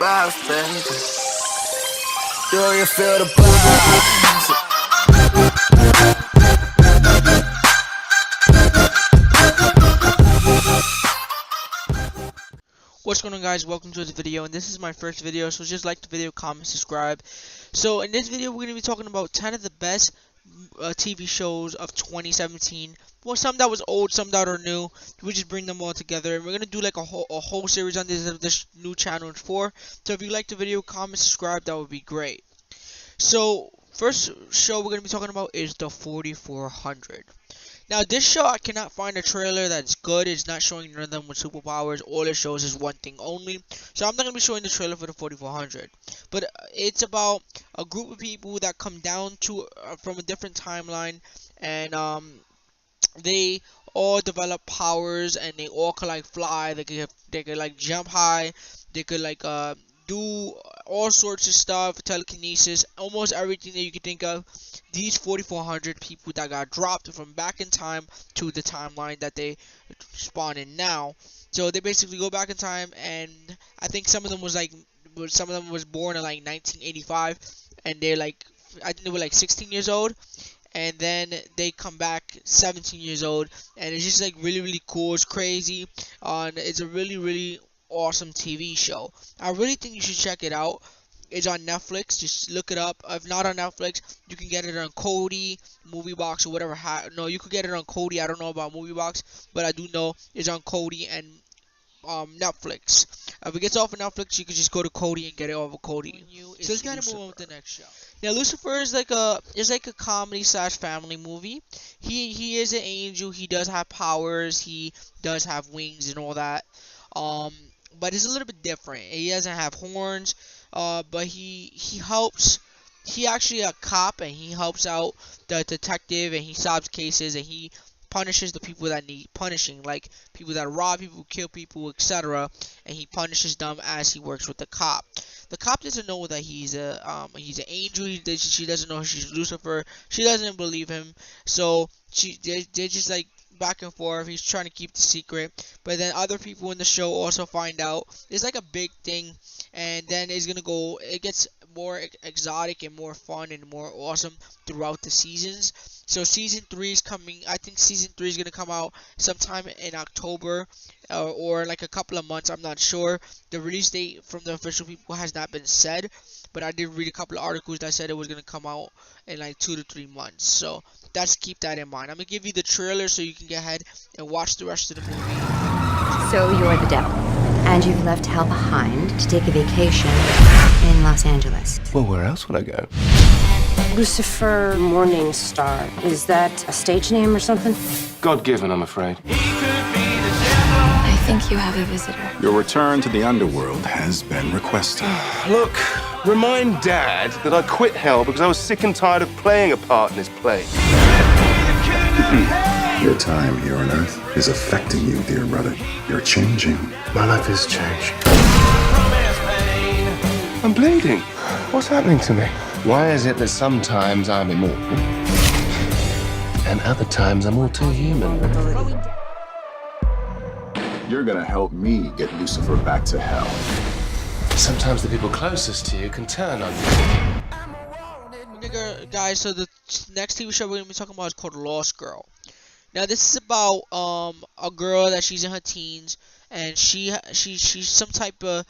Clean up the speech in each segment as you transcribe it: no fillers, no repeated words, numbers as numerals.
Bounce, baby. Do you feel the bounce? What's going on, guys? Welcome to this video, and this is my first video, so just like the video, comment, subscribe. So in this video we're going to be talking about 10 of the best TV shows of 2017. Well, some that was old, some that are new. We just bring them all together, and we're going to do like a whole series on this new channel for. So if you like the video, comment, subscribe, that would be great. So first show we're going to be talking about is the 4400. Now, this show, I cannot find a trailer that's good. It's not showing none of them with superpowers. All it shows is one thing only. So I'm not going to be showing the trailer for the 4400. But it's about a group of people that come down to from a different timeline. And they all develop powers. And they all can like fly. They could like jump high. They could like do all sorts of stuff, telekinesis, almost everything that you could think of. These 4400 people that got dropped from back in time to the timeline that they spawn in now. So they basically go back in time, and I think some of them was born in like 1985, and they're like, I think they were like 16 years old, and then they come back 17 years old, and it's just like really cool. It's crazy, and it's a really awesome TV show. I really think you should check it out. It's on Netflix. Just look it up. If not on Netflix, you can get it on Kodi, MovieBox, or whatever. No, you could get it on Kodi. I don't know about MovieBox, but I do know it's on Kodi and Netflix. If it gets off of Netflix, you can just go to Kodi and get it off of Kodi. So let's kind of move on with the next show. Now, Lucifer is like a comedy / family movie. He is an angel. He does have powers. He does have wings and all that. But it's a little bit different. He doesn't have horns, but he helps. He actually a cop, and he helps out the detective, and he solves cases, and he punishes the people that need punishing, like people that rob people, kill people, etc. And he punishes them as he works with the cop. The cop doesn't know that he's an angel. She doesn't know she's Lucifer. She doesn't believe him. So they're just like back and forth. He's trying to keep the secret, but then other people in the show also find out. It's like a big thing, and then it gets more exotic and more fun and more awesome throughout the seasons. So season 3 is coming. I think season 3 is gonna come out sometime in October, or like a couple of months. I'm not sure. The release date from the official people has not been said, but I did read a couple of articles that said it was gonna come out in like 2 to 3 months. So keep that in mind. I'm gonna give you the trailer so you can get ahead and watch the rest of the movie. So you're the devil, and you've left hell behind to take a vacation in Los Angeles. Well, where else would I go? Lucifer Morningstar. Is that a stage name or something? God-given, I'm afraid. I think you have a visitor. Your return to the underworld has been requested. Look, remind Dad that I quit hell because I was sick and tired of playing a part in his play. Your time here on Earth is affecting you, dear brother. You're changing. My life has changed. I'm bleeding. What's happening to me? Why is it that sometimes I'm immortal and other times I'm all too human? You're gonna help me get Lucifer back to hell. Sometimes the people closest to you can turn on you. Okay, guys, so the next TV show we're gonna be talking about is called Lost Girl. Now, this is about a girl that she's in her teens, and she's some type of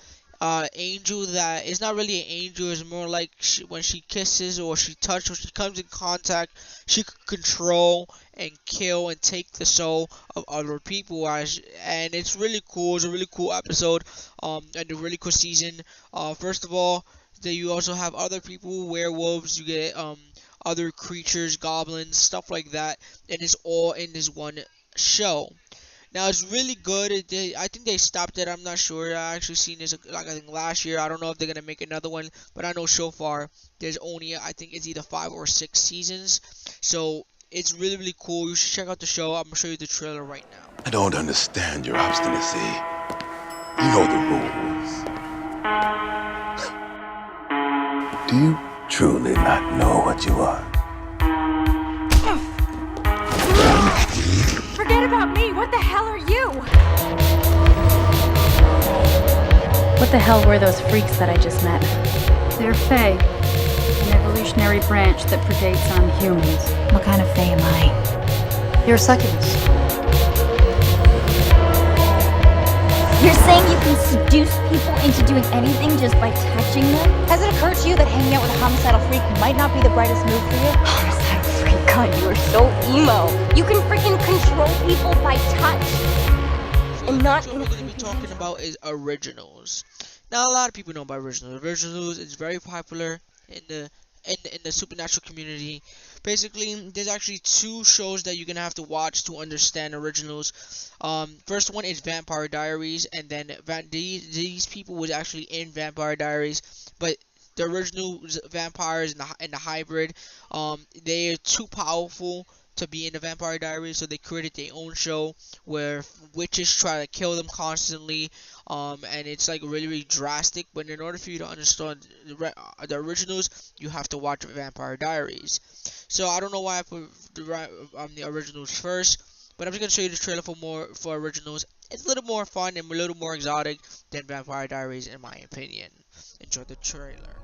angel that is not really an angel. It's more like when she kisses or she touches or she comes in contact, she can control and kill and take the soul of other people. And it's really cool. It's a really cool episode, and a really cool season. First of all, you also have other people, werewolves. You get other creatures, goblins, stuff like that, and it's all in this one show. Now, it's really good. I think they stopped it. I'm not sure. I actually seen this I think last year. I don't know if they're gonna make another one, but I know so far there's only, I think it's either 5 or 6 seasons. So it's really cool. You should check out the show. I'm gonna show you the trailer right now. I don't understand your obstinacy. You know the rules. Do you truly not know what you are? Forget about me! What the hell are you? What the hell were those freaks that I just met? They're Fae, an evolutionary branch that predates on humans. What kind of Fae am I? You're a succubus. You're saying you can seduce people into doing anything just by touching them? Has it occurred to you that hanging out with a homicidal freak might not be the brightest move for you? Homicidal freak, God, you are so emo. You can freaking control people by touch. And not what we're going to be talking about is originals. Now, a lot of people know about originals. Originals is very popular in the supernatural community. Basically, there's actually two shows that you're gonna have to watch to understand originals. First one is Vampire Diaries, and then these people was actually in Vampire Diaries, but the original vampires and the hybrid, they are too powerful to be in the Vampire Diaries, so they created their own show where witches try to kill them constantly, and it's like really, really drastic. But in order for you to understand the originals, you have to watch Vampire Diaries. So I don't know why I put the originals first, but I'm just gonna show you the trailer for originals. It's a little more fun and a little more exotic than Vampire Diaries, in my opinion. Enjoy the trailer.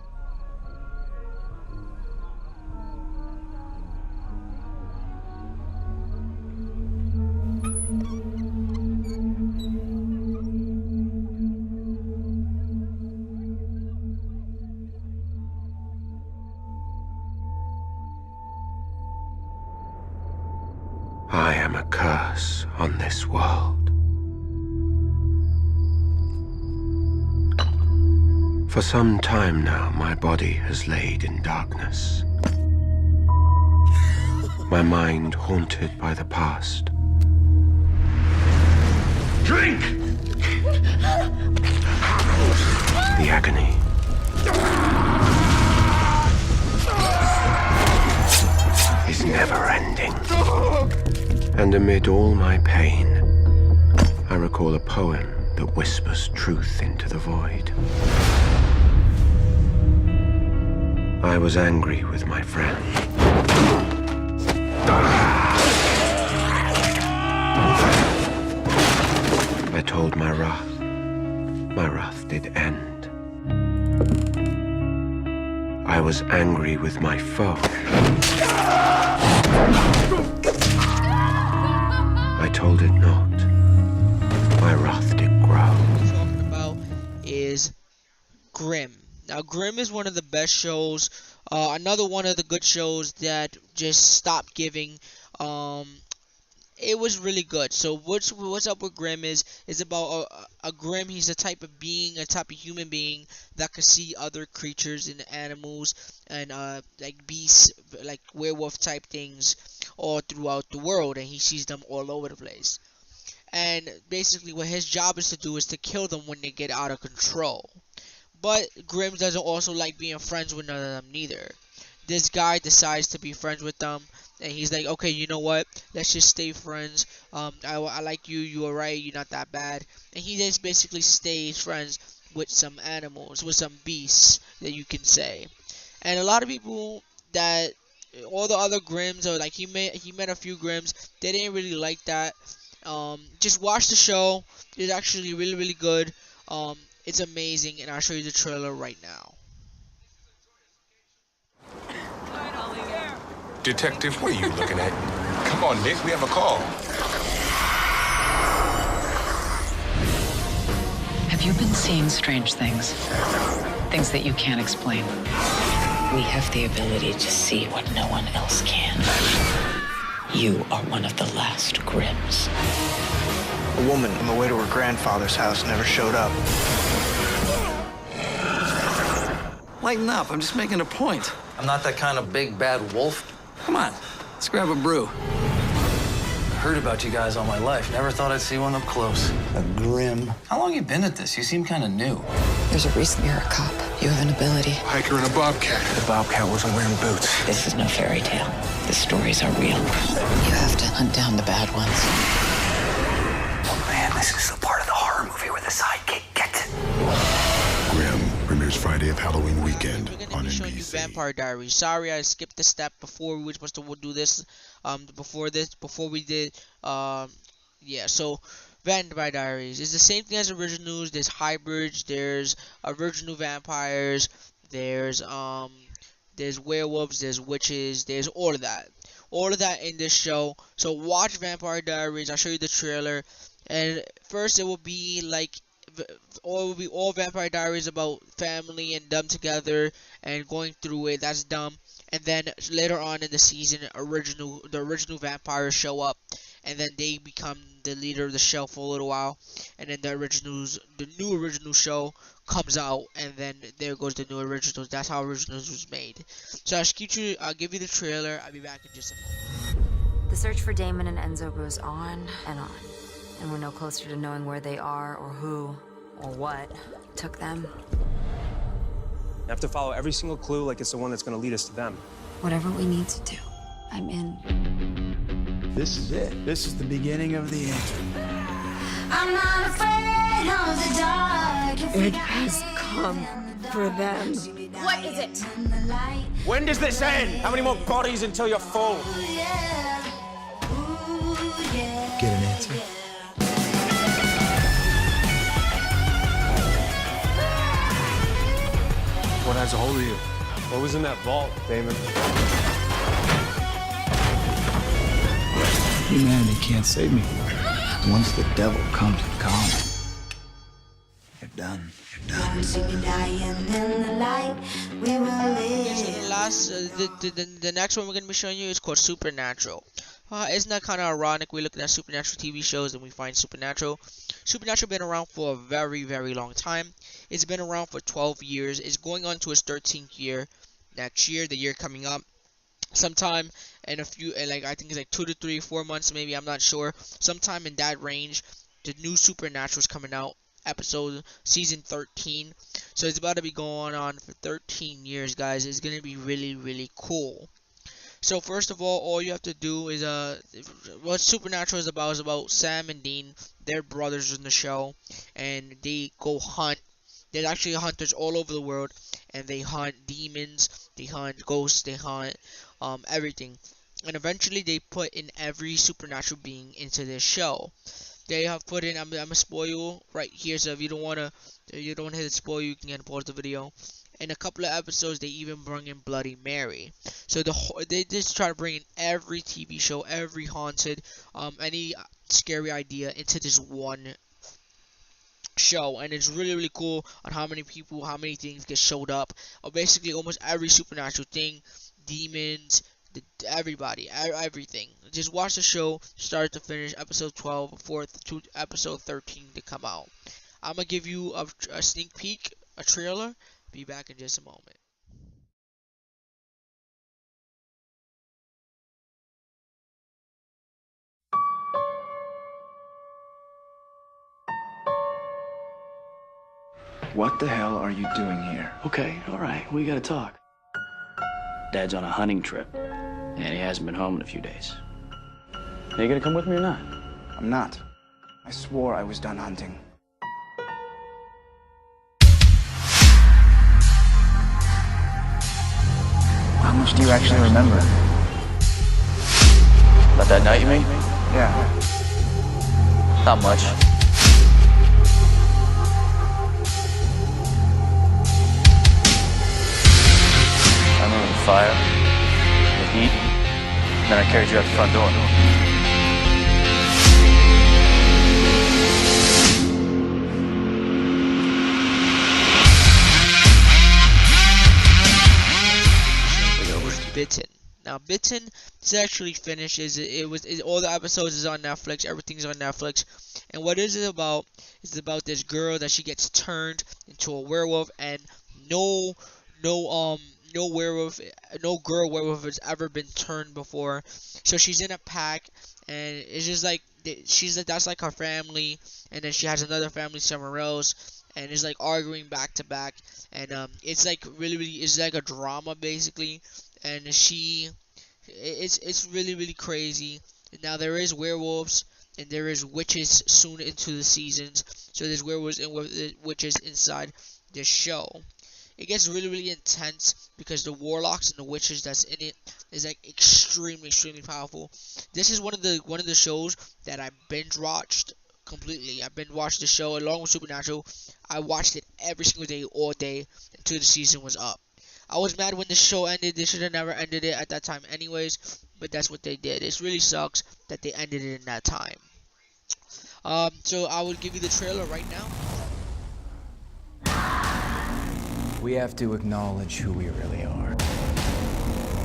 I am a curse on this world. For some time now, my body has laid in darkness. My mind haunted by the past. Drink! The agony. Is never ending. And amid all my pain, I recall a poem that whispers truth into the void. I was angry with my friend. I told my wrath. My wrath did end. I was angry with my foe. I told it not. My wrath did grow. What we're talking about is Grimm. Now, Grimm is one of the best shows. Another one of the good shows that just stopped giving. It was really good. So what's up with Grimm is about a Grimm. He's a type of being, a type of human being that can see other creatures and animals and like beasts, like werewolf type things, all throughout the world, and he sees them all over the place. And basically, what his job is to do is to kill them when they get out of control. But Grimm doesn't also like being friends with none of them neither. This guy decides to be friends with them. And he's like, okay, you know what? Let's just stay friends. I like you. You are right. You're not that bad. And he just basically stays friends with some animals, with some beasts that you can say. And a lot of people that all the other Grimms, or like he met a few Grimms, they didn't really like that. Just watch the show. It's actually really, really good. It's amazing, and I'll show you the trailer right now. Detective, what are you looking at? Come on, Nick, we have a call. Have you been seeing strange things? Things that you can't explain? We have the ability to see what no one else can. You are one of the last Grimms. A woman on the way to her grandfather's house never showed up. Lighten up, I'm just making a point. I'm not that kind of big bad wolf. Come on, let's grab a brew. I heard about you guys all my life. Never thought I'd see one up close. A Grimm. How long you been at this? You seem kind of new. There's a reason you're a cop. You have an ability. Hiker and a bobcat. The bobcat wasn't wearing boots. This is no fairy tale. The stories are real. You have to hunt down the bad ones. Oh man, this is the part of the horror movie where the sidekick gets it. Grimm premieres Friday of Halloween weekend We're on gonna be showing you NBC. Vampire Diaries. Sorry, I skipped the step before we were supposed to do this. Before we did. Yeah. So Vampire Diaries. It's the same thing as originals. There's hybrids, there's original vampires, there's werewolves, there's witches, there's all of that. All of that in this show. So watch Vampire Diaries. I'll show you the trailer. And first it will be like all Vampire Diaries about family and them together and going through it. That's dumb. And then later on in the season, the original vampires show up, and then they become the leader of the show for a little while. And then the new original show comes out, and then there goes the new originals. That's how originals was made. So I'll give you the trailer. I'll be back in just a moment. The search for Damon and Enzo goes on, and we're no closer to knowing where they are or who or what took them. You have to follow every single clue like it's the one that's going to lead us to them. Whatever we need to do, I'm in. This is it. This is the beginning of the end. I'm not afraid of the dark. It has come for them. What is it? When does this end? How many more bodies until you're full? Get an answer. What has a hold of you? What was in that vault, Damon? Humanity can't save me. Once the devil comes and calls, you're done. Okay, so the next one we're going to be showing you is called Supernatural. Isn't that kind of ironic? We're looking at Supernatural TV shows and we find Supernatural. Supernatural been around for a very, very long time. It's been around for 12 years. It's going on to its 13th year next year, the year coming up. Sometime in a few, I think it's like 2 to 3, 4 months maybe, I'm not sure. Sometime in that range, the new Supernatural is coming out. Season 13. So it's about to be going on for 13 years, guys. It's going to be really, really cool. So first of all you have to do is what Supernatural is about Sam and Dean. They're brothers in the show, and they go hunt. They're actually hunters all over the world, and they hunt demons, they hunt ghosts, they hunt everything. And eventually they put in every supernatural being into this show. They have put in, I'm gonna spoil you right here, so if you don't wanna hit the spoil, you can pause the video. In a couple of episodes, they even bring in Bloody Mary. So they just try to bring in every TV show, every haunted, any scary idea into this one show, and it's really, really cool on how many people, how many things get showed up. Basically, almost every supernatural thing, demons, everybody, everything. Just watch the show, start to finish, episode 12, to episode 13 to come out. I'm gonna give you a sneak peek, a trailer. Be back in just a moment. What the hell are you doing here? Okay, all right, we gotta talk. Dad's on a hunting trip, and he hasn't been home in a few days. Are you gonna come with me or not? I'm not. I swore I was done hunting. How much do you actually remember? About that night, you mean? Yeah. Not much. I remember the fire, the heat, and then I carried you out the front door. Bitten. Now, Bitten is actually finished. All the episodes is on Netflix. Everything's on Netflix. And what is it about? It's about this girl that she gets turned into a werewolf, and no girl werewolf has ever been turned before. So she's in a pack, and it's just like that's like her family, and then she has another family somewhere else, and it's like arguing back to back, and it's like really it's like a drama basically. And it's really, really crazy. Now there is werewolves and there is witches soon into the seasons. So there's werewolves and witches inside this show. It gets really, really intense because the warlocks and the witches that's in it is like extremely, extremely powerful. This is one of the shows that I binge watched completely. I've been watching the show along with Supernatural. I watched it every single day, all day, until the season was up. I was mad when the show ended. They should have never ended it at that time anyways, but that's what they did. It really sucks that they ended it in that time. So I will give you the trailer right now. We have to acknowledge who we really are.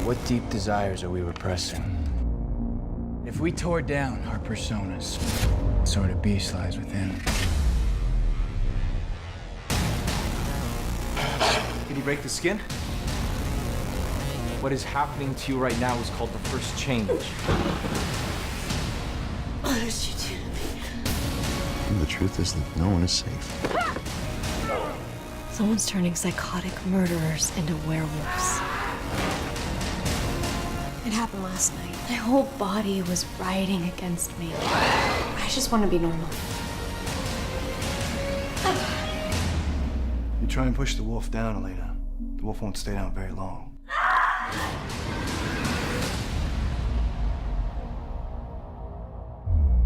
What deep desires are we repressing? If we tore down our personas, what sort of beast lies within? Did he break the skin? What is happening to you right now is called the first change. What did you do? And the truth is that no one is safe. Someone's turning psychotic murderers into werewolves. It happened last night. My whole body was rioting against me. I just want to be normal. You try and push the wolf down, Elena. The wolf won't stay down very long.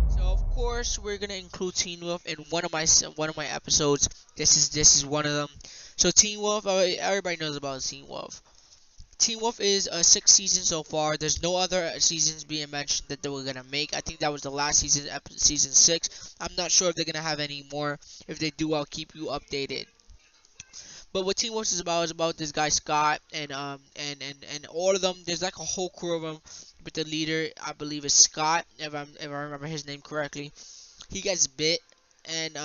So of course we're gonna include Teen Wolf in one of my episodes. This is one of them. So Teen Wolf, everybody knows about Teen Wolf. Teen Wolf is a 6th season so far. There's no other seasons being mentioned that they were gonna make. I think that was the last season, season 6. I'm not sure if they're gonna have any more. If they do, I'll keep you updated. But what Teen Wolf is about this guy Scott and all of them. There's like a whole crew of them, but the leader I believe is Scott, if I remember his name correctly. He gets bit, and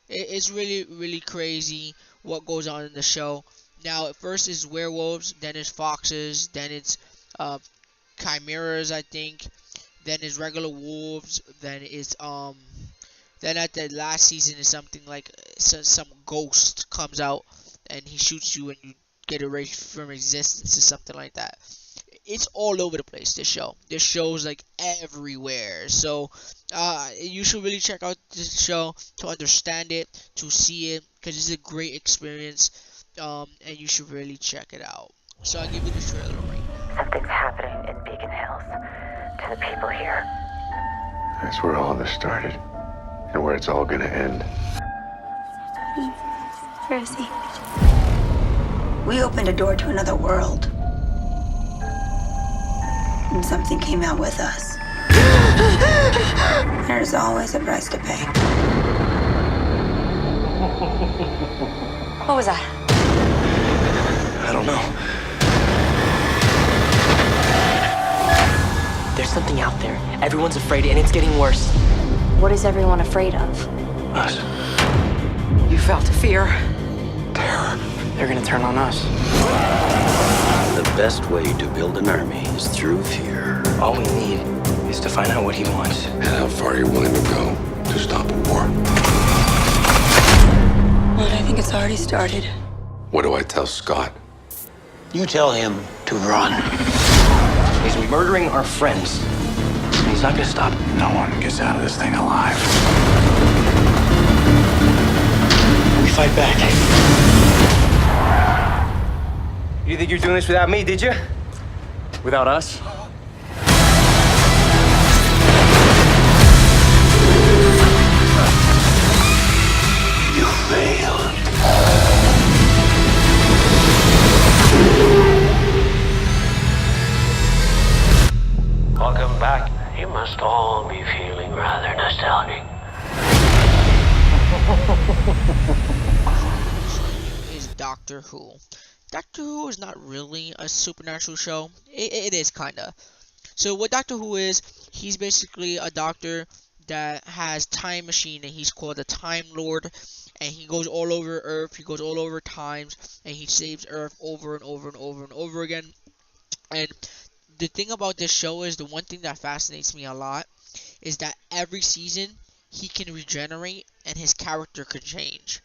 it's really crazy what goes on in the show. Now at first it's werewolves, then it's foxes, then it's chimeras, I think, then it's regular wolves, then it's then at the last season is something like some ghost comes out and he shoots you and you get erased from existence or something like that. It's all over the place, this show. This show's like everywhere. So you should really check out this show to understand it, to see it, because it's a great experience. And you should really check it out. So I'll give you the trailer right now. Something's happening in Beacon Hills to the people here. That's where all this started, and where it's all gonna end. Where is he? We opened a door to another world. And something came out with us. There's always a price to pay. What was that? I don't know. There's something out there. Everyone's afraid, and it's getting worse. What is everyone afraid of? Us. You felt fear. Terror. They're gonna turn on us. The best way to build an army is through fear. All we need is to find out what he wants. And how far you're willing to go to stop a war. Well, I think it's already started. What do I tell Scott? You tell him to run. He's murdering our friends. And he's not gonna stop. No one gets out of this thing alive. We fight back. You think you're doing this without me, did you? Without us? You failed. Welcome back. You must all be feeling rather nostalgic. Is Doctor Who. Doctor Who is not really a supernatural show. It is kinda. So what Doctor Who is, he's basically a doctor that has time machine, and he's called the Time Lord, and he goes all over Earth, he goes all over times, and he saves Earth over and over and over and over again. And the thing about this show is, the one thing that fascinates me a lot is that every season he can regenerate and his character could change.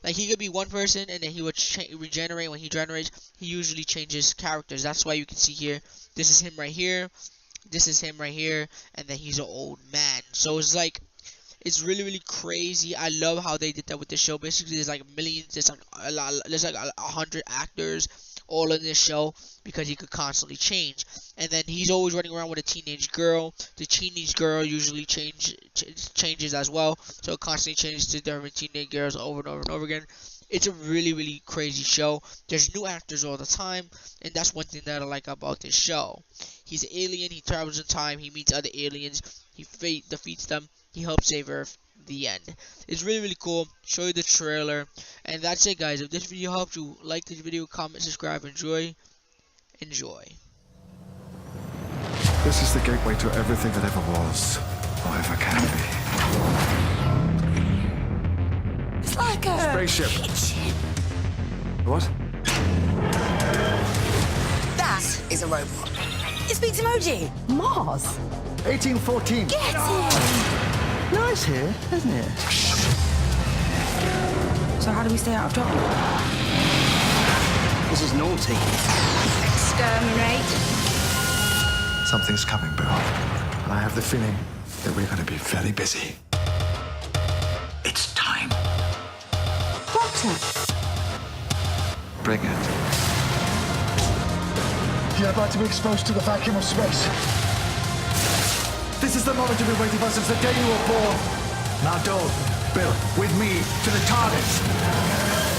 Like, he could be one person and then he would regenerate. When he regenerates, he usually changes characters. That's why you can see here, this is him right here, this is him right here, and then he's an old man. So it's like, it's really crazy. I love how they did that with the show. Basically, there's like millions, there's like 100 actors all in this show because he could constantly change. And then he's always running around with a teenage girl. The teenage girl usually changes as well, so it constantly changes to different teenage girls over and over and over again. It's a really, really crazy show. There's new actors all the time, and that's one thing that I like about this show. He's an alien, he travels in time, he meets other aliens, he defeats them, he helps save Earth. The end. It's really, really cool. Show you the trailer, and that's it, guys. If this video helped you, like this video, comment, subscribe, enjoy. This is the gateway to everything that ever was, or ever can be. It's like a Spaceship. kitchen. What? That is a robot. It speaks emoji. Mars. 1814. Get it! Nice here, isn't it? So how do we stay out of trouble? This is naughty. Exterminate. Something's coming, Bill. And I have the feeling that we're going to be very busy. It's time. Doctor. Bring it. You're about to be exposed to the vacuum of space. This is the moment you've been waiting for since the day you were born. Now, Dole, Bill, with me to the TARDIS.